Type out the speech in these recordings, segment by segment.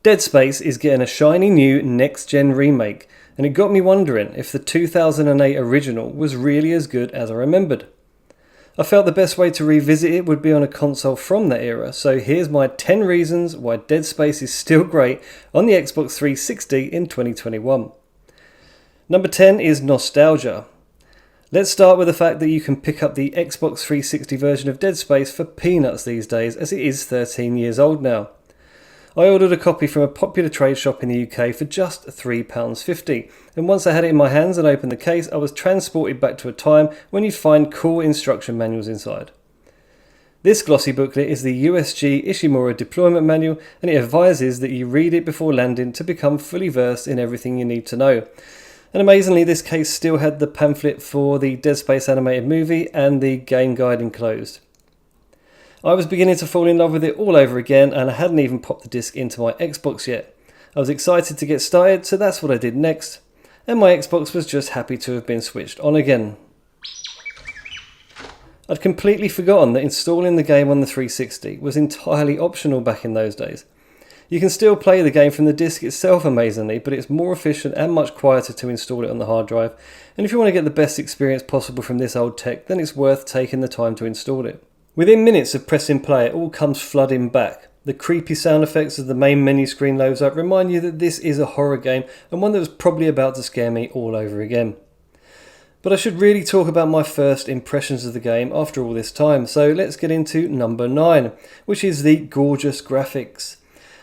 Dead Space is getting a shiny new next-gen remake, and it got me wondering if the 2008 original was really as good as I remembered. I felt the best way to revisit it would be on a console from that era, so here's my 10 reasons why Dead Space is still great on the Xbox 360 in 2021. Number 10 is nostalgia. Let's start with the fact that you can pick up the Xbox 360 version of Dead Space for peanuts these days, as it is 13 years old now. I ordered a copy from a popular trade shop in the UK for just £3.50, and once I had it in my hands and opened the case, I was transported back to a time when you'd find cool instruction manuals inside. This glossy booklet is the USG Ishimura deployment manual, and it advises that you read it before landing to become fully versed in everything you need to know. And amazingly, this case still had the pamphlet for the Dead Space animated movie and the game guide enclosed. I was beginning to fall in love with it all over again, and I hadn't even popped the disc into my Xbox yet. I was excited to get started, so that's what I did next, and my Xbox was just happy to have been switched on again. I'd completely forgotten that installing the game on the 360 was entirely optional back in those days. You can still play the game from the disc itself amazingly, but it's more efficient and much quieter to install it on the hard drive, and if you want to get the best experience possible from this old tech, then it's worth taking the time to install it. Within minutes of pressing play, it all comes flooding back. The creepy sound effects as the main menu screen loads up remind you that this is a horror game, and one that was probably about to scare me all over again. But I should really talk about my first impressions of the game after all this time, so let's get into number 9, which is the gorgeous graphics.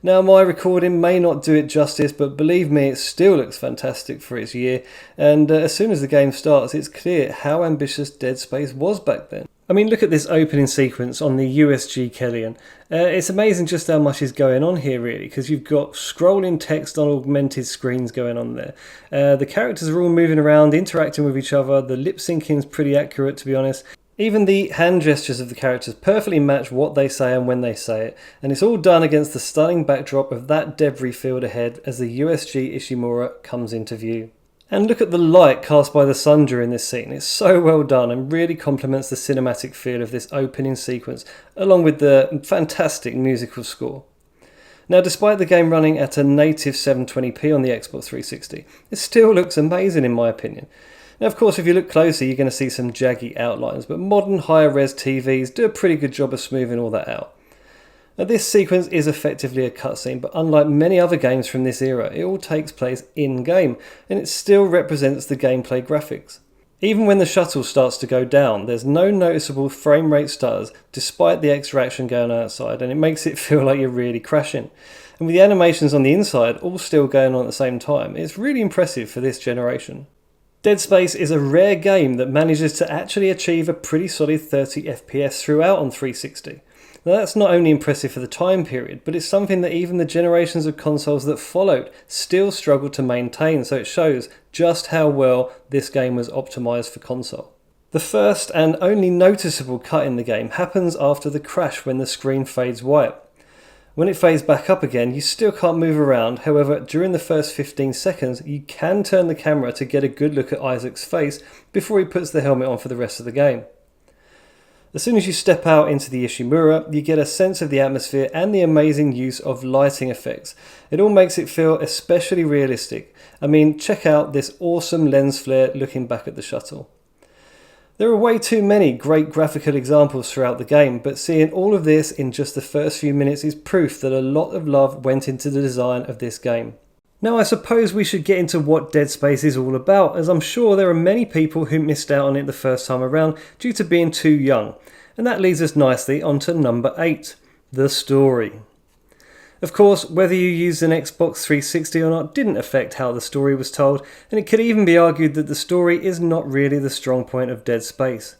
Now, my recording may not do it justice, but believe me, it still looks fantastic for its year, and as soon as the game starts, it's clear how ambitious Dead Space was back then. I mean, look at this opening sequence on the USG Kellyan. It's amazing just how much is going on here, really, because you've got scrolling text on augmented screens going on there. The characters are all moving around, interacting with each other. The lip syncing is pretty accurate, to be honest. Even the hand gestures of the characters perfectly match what they say and when they say it, and it's all done against the stunning backdrop of that debris field ahead as the USG Ishimura comes into view. And look at the light cast by the sun during this scene. It's so well done and really complements the cinematic feel of this opening sequence, along with the fantastic musical score. Now, despite the game running at a native 720p on the Xbox 360, it still looks amazing in my opinion. Now, of course, if you look closer, you're going to see some jaggy outlines, but modern higher res TVs do a pretty good job of smoothing all that out. Now, this sequence is effectively a cutscene, but unlike many other games from this era, it all takes place in-game, and it still represents the gameplay graphics. Even when the shuttle starts to go down, there's no noticeable frame rate stutters, despite the extra action going on outside, and it makes it feel like you're really crashing. And with the animations on the inside all still going on at the same time, it's really impressive for this generation. Dead Space is a rare game that manages to actually achieve a pretty solid 30 FPS throughout on 360. Now, that's not only impressive for the time period, but it's something that even the generations of consoles that followed still struggled to maintain, so it shows just how well this game was optimised for console. The first and only noticeable cut in the game happens after the crash when the screen fades white. When it fades back up again, you still can't move around. However, during the first 15 seconds, you can turn the camera to get a good look at Isaac's face before he puts the helmet on for the rest of the game. As soon as you step out into the Ishimura, you get a sense of the atmosphere and the amazing use of lighting effects. It all makes it feel especially realistic. I mean, check out this awesome lens flare looking back at the shuttle. There are way too many great graphical examples throughout the game, but seeing all of this in just the first few minutes is proof that a lot of love went into the design of this game. Now, I suppose we should get into what Dead Space is all about, as I'm sure there are many people who missed out on it the first time around due to being too young. And that leads us nicely onto number 8, the story. Of course, whether you used an Xbox 360 or not didn't affect how the story was told, and it could even be argued that the story is not really the strong point of Dead Space.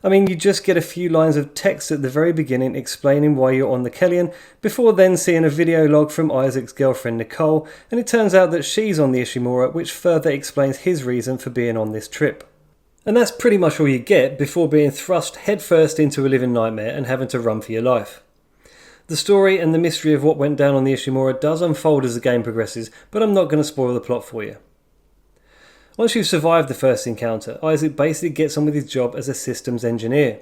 I mean, you just get a few lines of text at the very beginning explaining why you're on the Kellyan, before then seeing a video log from Isaac's girlfriend Nicole, and it turns out that she's on the Ishimura, which further explains his reason for being on this trip. And that's pretty much all you get before being thrust headfirst into a living nightmare and having to run for your life. The story and the mystery of what went down on the Ishimura does unfold as the game progresses, but I'm not going to spoil the plot for you. Once you've survived the first encounter, Isaac basically gets on with his job as a systems engineer.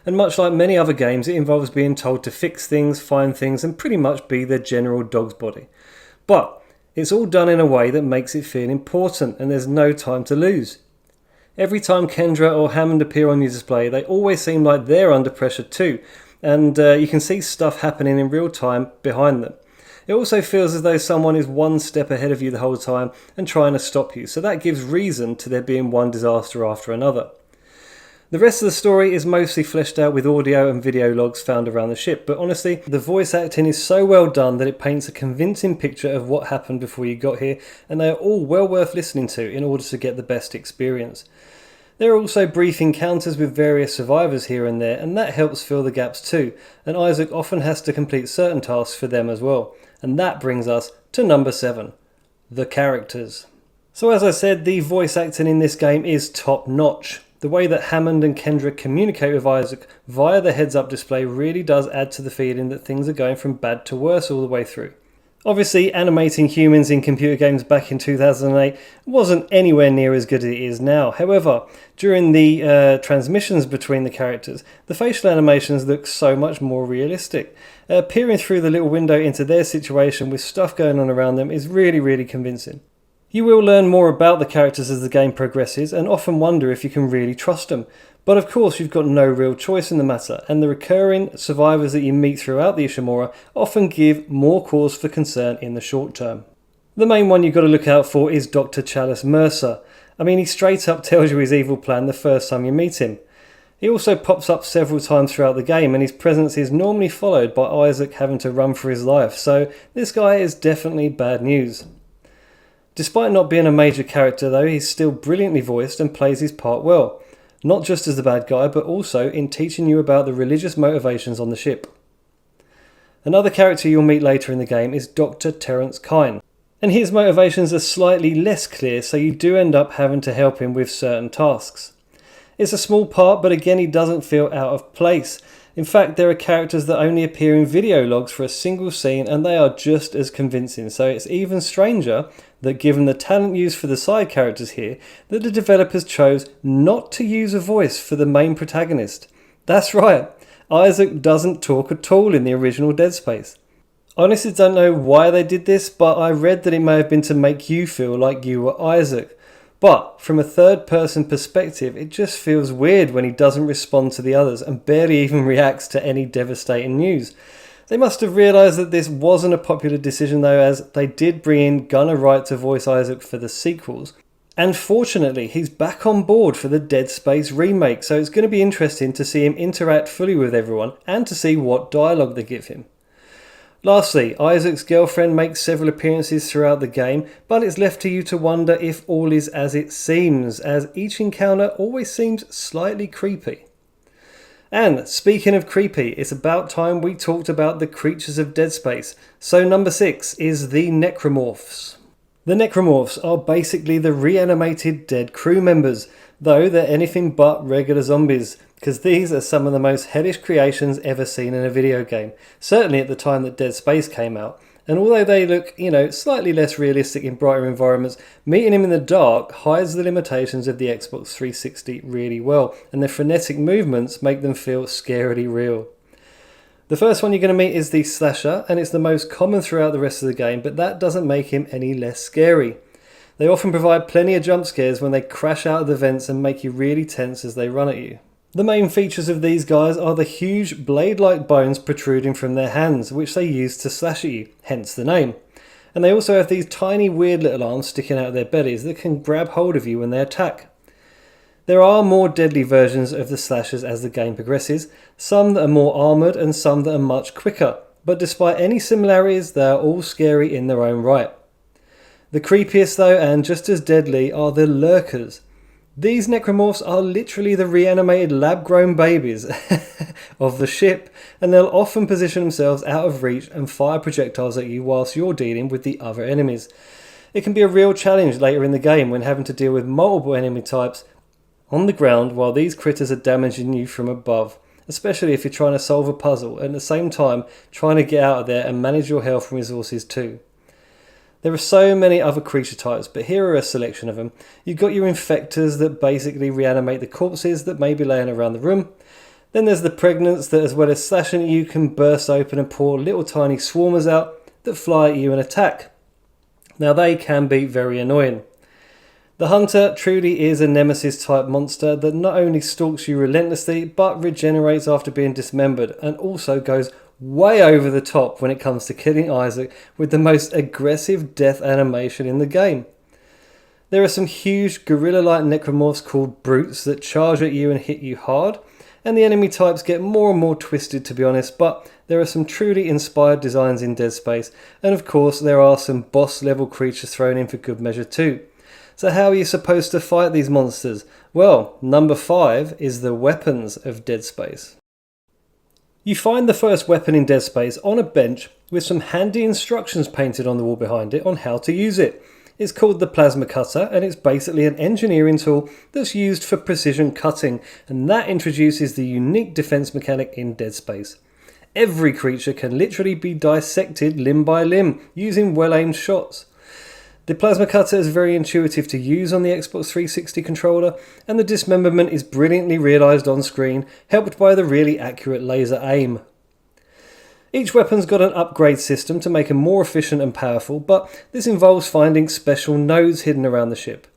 and much like many other games, it involves being told to fix things, find things, and pretty much be their general dog's body. But it's all done in a way that makes it feel important, and there's no time to lose. Every time Kendra or Hammond appear on your display, they always seem like they're under pressure too, and you can see stuff happening in real time behind them. It also feels as though someone is one step ahead of you the whole time and trying to stop you, so that gives reason to there being one disaster after another. The rest of the story is mostly fleshed out with audio and video logs found around the ship, but honestly, the voice acting is so well done that it paints a convincing picture of what happened before you got here, and they are all well worth listening to in order to get the best experience. There are also brief encounters with various survivors here and there, and that helps fill the gaps too, and Isaac often has to complete certain tasks for them as well. And that brings us to number 7, the characters. So as I said, the voice acting in this game is top notch. The way that Hammond and Kendra communicate with Isaac via the heads-up display really does add to the feeling that things are going from bad to worse all the way through. Obviously, animating humans in computer games back in 2008 wasn't anywhere near as good as it is now. However, during the transmissions between the characters, the facial animations look so much more realistic. Peering through the little window into their situation with stuff going on around them is really convincing. You will learn more about the characters as the game progresses and often wonder if you can really trust them. But of course you've got no real choice in the matter, and the recurring survivors that you meet throughout the Ishimura often give more cause for concern in the short term. The main one you've got to look out for is Dr. Chalice Mercer. I mean, he straight up tells you his evil plan the first time you meet him. He also pops up several times throughout the game, and his presence is normally followed by Isaac having to run for his life, so this guy is definitely bad news. Despite not being a major character though, he's still brilliantly voiced and plays his part well. Not just as the bad guy, but also in teaching you about the religious motivations on the ship. Another character you'll meet later in the game is Dr. Terence Kyne, and his motivations are slightly less clear, so you do end up having to help him with certain tasks. It's a small part, but again he doesn't feel out of place. In fact, there are characters that only appear in video logs for a single scene, and they are just as convincing, so it's even stranger that given the talent used for the side characters here, that the developers chose not to use a voice for the main protagonist. That's right, Isaac doesn't talk at all in the original Dead Space. I honestly don't know why they did this, but I read that it may have been to make you feel like you were Isaac. But from a third person perspective, it just feels weird when he doesn't respond to the others and barely even reacts to any devastating news. They must have realised that this wasn't a popular decision though, as they did bring in Gunnar Wright to voice Isaac for the sequels. And fortunately, he's back on board for the Dead Space remake, so it's going to be interesting to see him interact fully with everyone and to see what dialogue they give him. Lastly, Isaac's girlfriend makes several appearances throughout the game, but it's left to you to wonder if all is as it seems, as each encounter always seems slightly creepy. And speaking of creepy, it's about time we talked about the creatures of Dead Space. So number 6 is the Necromorphs. The Necromorphs are basically the reanimated dead crew members, though they're anything but regular zombies, because these are some of the most hellish creations ever seen in a video game, certainly at the time that Dead Space came out. And although they look, slightly less realistic in brighter environments, meeting him in the dark hides the limitations of the Xbox 360 really well, and their frenetic movements make them feel scarily real. The first one you're going to meet is the Slasher, and it's the most common throughout the rest of the game, but that doesn't make him any less scary. They often provide plenty of jump scares when they crash out of the vents and make you really tense as they run at you. The main features of these guys are the huge blade-like bones protruding from their hands, which they use to slash at you, hence the name. And they also have these tiny weird little arms sticking out of their bellies that can grab hold of you when they attack. There are more deadly versions of the slashers as the game progresses, some that are more armoured and some that are much quicker, but despite any similarities, they are all scary in their own right. The creepiest though, and just as deadly, are the Lurkers. These Necromorphs are literally the reanimated lab-grown babies of the ship, and they'll often position themselves out of reach and fire projectiles at you whilst you're dealing with the other enemies. It can be a real challenge later in the game when having to deal with multiple enemy types on the ground while these critters are damaging you from above, especially if you're trying to solve a puzzle and at the same time trying to get out of there and manage your health and resources too. There are so many other creature types, but here are a selection of them. You've got your infectors that basically reanimate the corpses that may be laying around the room. Then there's the pregnants that, as well as slashing at you, can burst open and pour little tiny swarmers out that fly at you and attack. Now they can be very annoying. The Hunter truly is a nemesis type monster that not only stalks you relentlessly but regenerates after being dismembered, and also goes way over the top when it comes to killing Isaac with the most aggressive death animation in the game. There are some huge gorilla-like necromorphs called brutes that charge at you and hit you hard, and the enemy types get more and more twisted, to be honest, but there are some truly inspired designs in Dead Space, and of course there are some boss level creatures thrown in for good measure too. So how are you supposed to fight these monsters? Well, number 5 is the weapons of Dead Space. You find the first weapon in Dead Space on a bench with some handy instructions painted on the wall behind it on how to use it. It's called the plasma cutter, and it's basically an engineering tool that's used for precision cutting, and that introduces the unique defense mechanic in Dead Space. Every creature can literally be dissected limb by limb using well-aimed shots. The plasma cutter is very intuitive to use on the Xbox 360 controller, and the dismemberment is brilliantly realised on screen, helped by the really accurate laser aim. Each weapon's got an upgrade system to make them more efficient and powerful, but this involves finding special nodes hidden around the ship.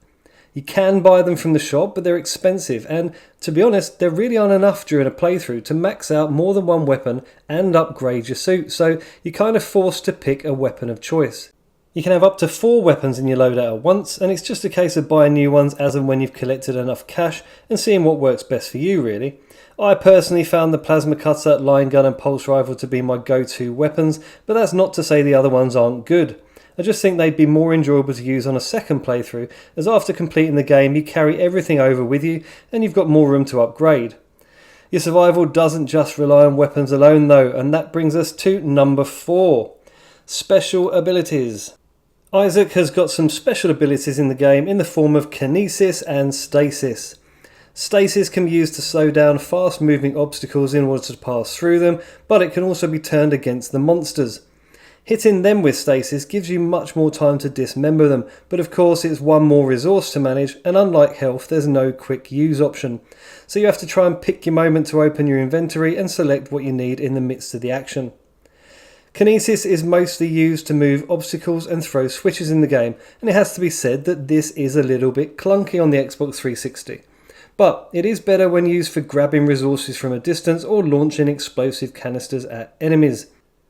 You can buy them from the shop, but they're expensive, and to be honest, there really aren't enough during a playthrough to max out more than one weapon and upgrade your suit, so you're kind of forced to pick a weapon of choice. You can have up to 4 weapons in your loadout at once, and it's just a case of buying new ones as and when you've collected enough cash and seeing what works best for you, really. I personally found the plasma cutter, line gun and pulse rifle to be my go-to weapons, but that's not to say the other ones aren't good. I just think they'd be more enjoyable to use on a second playthrough, as after completing the game you carry everything over with you and you've got more room to upgrade. Your survival doesn't just rely on weapons alone though, and that brings us to number 4. Special abilities. Isaac has got some special abilities in the game in the form of kinesis and stasis. Stasis can be used to slow down fast moving obstacles in order to pass through them, but it can also be turned against the monsters. Hitting them with stasis gives you much more time to dismember them, but of course it's one more resource to manage, and unlike health there's no quick use option. So you have to try and pick your moment to open your inventory and select what you need in the midst of the action. Kinesis is mostly used to move obstacles and throw switches in the game, and it has to be said that this is a little bit clunky on the Xbox 360. But it is better when used for grabbing resources from a distance or launching explosive canisters at enemies.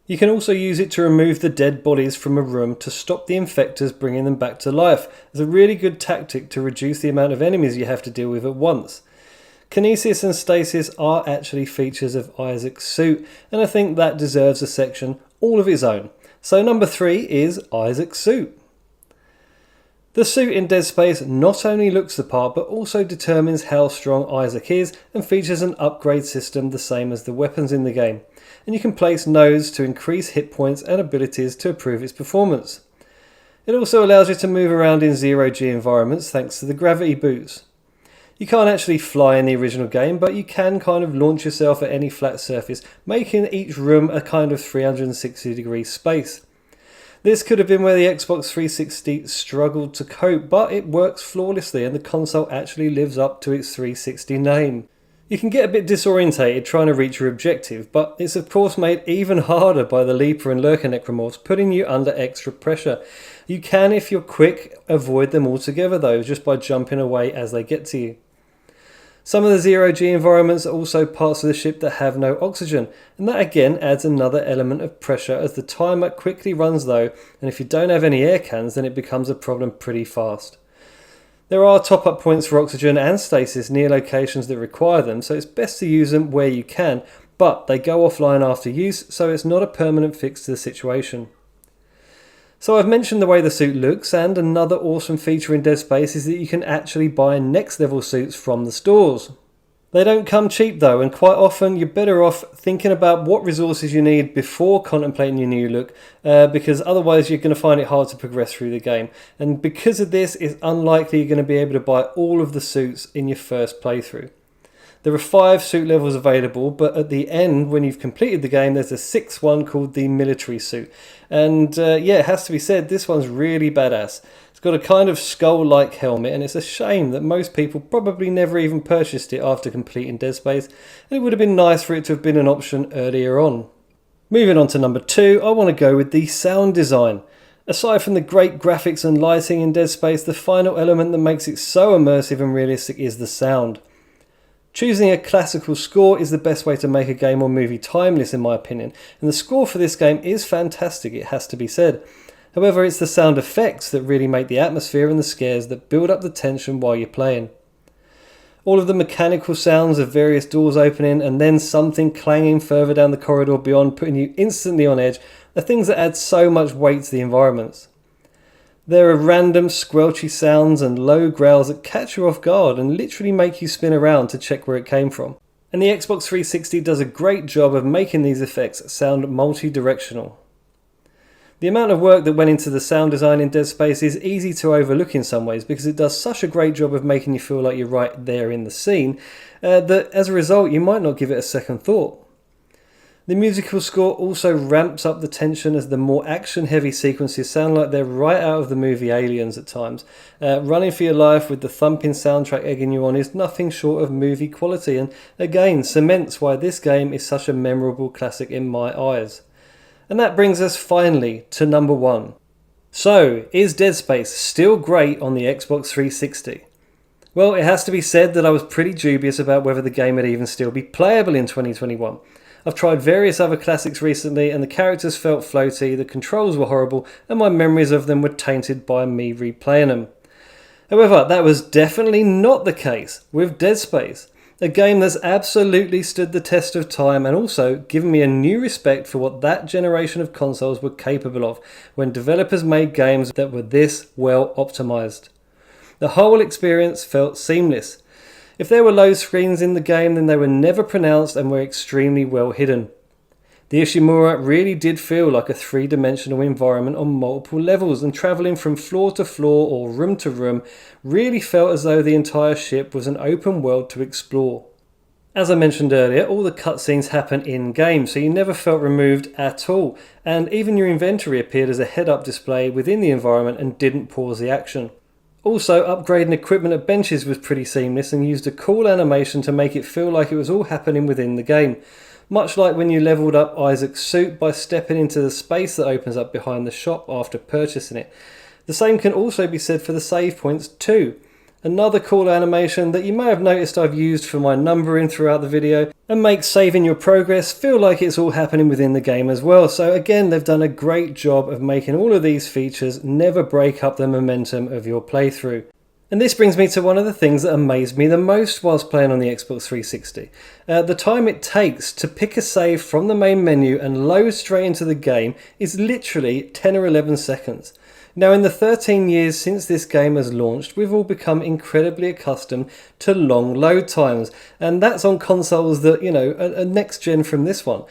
You can also use it to remove the dead bodies from a room to stop the infectors bringing them back to life. It's a really good tactic to reduce the amount of enemies you have to deal with at once. Kinesis and stasis are actually features of Isaac's suit, and I think that deserves a section all of its own. So number 3 is Isaac's suit. The suit in Dead Space not only looks the part but also determines how strong Isaac is, and features an upgrade system the same as the weapons in the game, and you can place nodes to increase hit points and abilities to improve its performance. It also allows you to move around in zero-G environments thanks to the gravity boots. You can't actually fly in the original game, but you can kind of launch yourself at any flat surface, making each room a kind of 360-degree space. This could have been where the Xbox 360 struggled to cope, but it works flawlessly and the console actually lives up to its 360 name. You can get a bit disorientated trying to reach your objective, but it's of course made even harder by the Leaper and Lurker Necromorphs putting you under extra pressure. You can, if you're quick, avoid them altogether though, just by jumping away as they get to you. Some of the zero-G environments are also parts of the ship that have no oxygen, and that again adds another element of pressure as the timer quickly runs low, and if you don't have any air cans then it becomes a problem pretty fast. There are top-up points for oxygen and stasis near locations that require them, so it's best to use them where you can, but they go offline after use, so it's not a permanent fix to the situation. So I've mentioned the way the suit looks, and another awesome feature in Dead Space is that you can actually buy next level suits from the stores. They don't come cheap though, and quite often you're better off thinking about what resources you need before contemplating your new look, because otherwise you're going to find it hard to progress through the game. And because of this, it's unlikely you're going to be able to buy all of the suits in your first playthrough. There are 5 suit levels available, but at the end, when you've completed the game, there's a 6th one called the military suit. And yeah, it has to be said, this one's really badass. It's got a kind of skull-like helmet, and it's a shame that most people probably never even purchased it after completing Dead Space, and it would have been nice for it to have been an option earlier on. Moving on to number 2, I want to go with the sound design. Aside from the great graphics and lighting in Dead Space, the final element that makes it so immersive and realistic is the sound. Choosing a classical score is the best way to make a game or movie timeless, in my opinion, and the score for this game is fantastic, it has to be said. However, it's the sound effects that really make the atmosphere and the scares that build up the tension while you're playing. All of the mechanical sounds of various doors opening and then something clanging further down the corridor beyond, putting you instantly on edge, are things that add so much weight to the environments. There are random squelchy sounds and low growls that catch you off guard and literally make you spin around to check where it came from. And the Xbox 360 does a great job of making these effects sound multi-directional. The amount of work that went into the sound design in Dead Space is easy to overlook in some ways because it does such a great job of making you feel like you're right there in the scene that as a result you might not give it a second thought. The musical score also ramps up the tension as the more action-heavy sequences sound like they're right out of the movie Aliens at times. Running for your life with the thumping soundtrack egging you on is nothing short of movie quality, and again cements why this game is such a memorable classic in my eyes. And that brings us finally to number 1. So, is Dead Space still great on the Xbox 360? Well, it has to be said that I was pretty dubious about whether the game would even still be playable in 2021. I've tried various other classics recently and the characters felt floaty, the controls were horrible, and my memories of them were tainted by me replaying them. However, that was definitely not the case with Dead Space. A game that's absolutely stood the test of time and also given me a new respect for what that generation of consoles were capable of when developers made games that were this well optimized. The whole experience felt seamless. If there were load screens in the game, then they were never pronounced and were extremely well hidden. The Ishimura really did feel like a three-dimensional environment on multiple levels, and travelling from floor to floor or room to room really felt as though the entire ship was an open world to explore. As I mentioned earlier, all the cutscenes happen in-game, so you never felt removed at all, and even your inventory appeared as a head-up display within the environment and didn't pause the action. Also, upgrading equipment at benches was pretty seamless and used a cool animation to make it feel like it was all happening within the game. Much like when you leveled up Isaac's suit by stepping into the space that opens up behind the shop after purchasing it. The same can also be said for the save points too. Another cool animation that you may have noticed I've used for my numbering throughout the video and makes saving your progress feel like it's all happening within the game as well. So again, they've done a great job of making all of these features never break up the momentum of your playthrough. And this brings me to one of the things that amazed me the most whilst playing on the Xbox 360. The time it takes to pick a save from the main menu and load straight into the game is literally 10 or 11 seconds. Now, in the 13 years since this game has launched, we've all become incredibly accustomed to long load times, and that's on consoles that, are next gen from this one.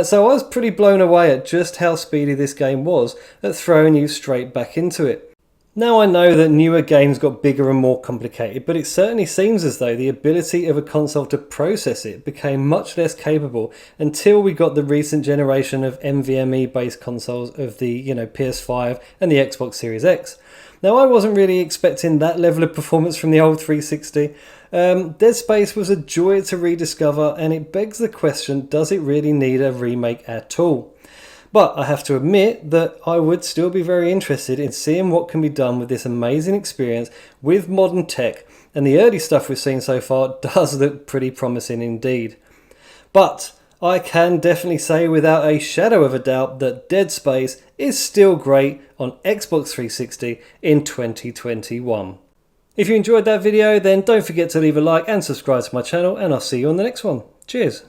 So I was pretty blown away at just how speedy this game was at throwing you straight back into it. Now I know that newer games got bigger and more complicated, but it certainly seems as though the ability of a console to process it became much less capable until we got the recent generation of NVMe based consoles of the PS5 and the Xbox Series X. Now I wasn't really expecting that level of performance from the old 360. Dead Space was a joy to rediscover, and it begs the question, does it really need a remake at all? But I have to admit that I would still be very interested in seeing what can be done with this amazing experience with modern tech, and the early stuff we've seen so far does look pretty promising indeed. But I can definitely say without a shadow of a doubt that Dead Space is still great on Xbox 360 in 2021. If you enjoyed that video, then don't forget to leave a like and subscribe to my channel, and I'll see you on the next one. Cheers!